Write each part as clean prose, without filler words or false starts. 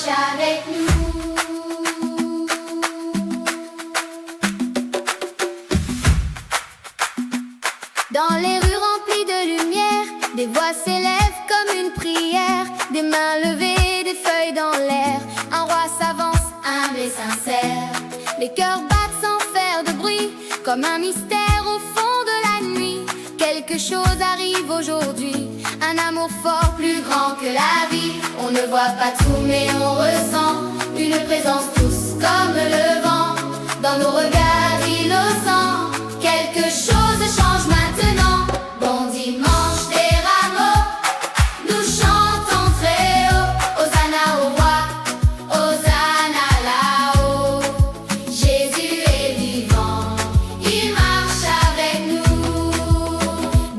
marche avec nous. Dans les rues remplies de lumière, des voix s'élèvent comme une prière. Des mains levées, des feuilles dans l'air. Un roi s'avance, humble et sincère. Les cœurs battent sans faire de bruit, comme un mystère au fond de la nuit. Quelque chose arrive aujourd'hui, un amour fort, plus grand que la vie. On ne voit pas tout mais on ressent une présence douce comme le vent. Dans nos regards innocents, quelque chose change maintenant. Bon dimanche des rameaux, nous chantons très haut. Hosanna au roi, Hosanna là-haut. Jésus est vivant, il marche avec nous.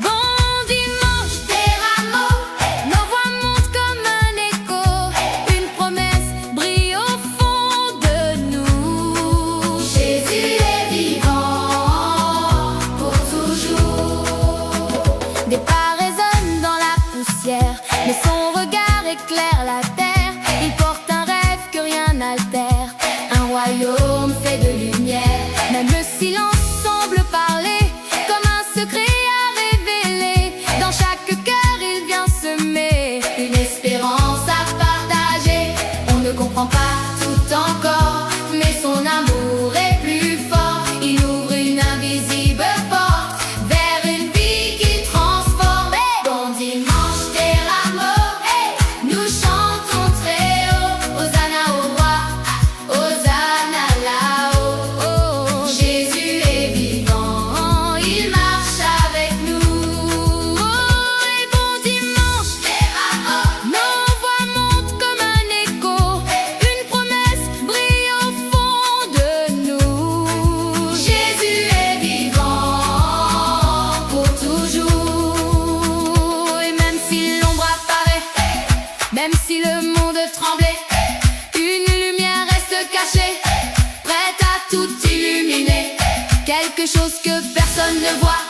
Bon dimanche des rameaux, nos voix montent comme un écho. Une promesse brille au fond de nous. Jésus est vivant pour toujours. Des pas résonnent dans la poussière, mais son regard éclaire la terre. Il porte un rêve que rien n'altère, un royaume fait de lumière. Même le silence semble parler, comme un secret à révéler. Dans chaque cœur il vient semer une espérance à partager. On ne comprend pas tout encore, mais son amour est plus fort. Il ouvre une invisible porte vers une vie qui transforme. Bon dimanche des rameaux, nous chantons très haut. Hosanna au roi, Hosanna là-haut. Jésus est vivant, il marche avec nous. Et bon dimanche des rameaux, nos voix montent comme un écho. Une promesse brille au fond de nous. Jésus est vivant pour toujours. Et même si l'ombre apparaît, même si le monde tremblait, une lumière reste cachée, prête à tout illuminer. Quelque chose que personne ne voit,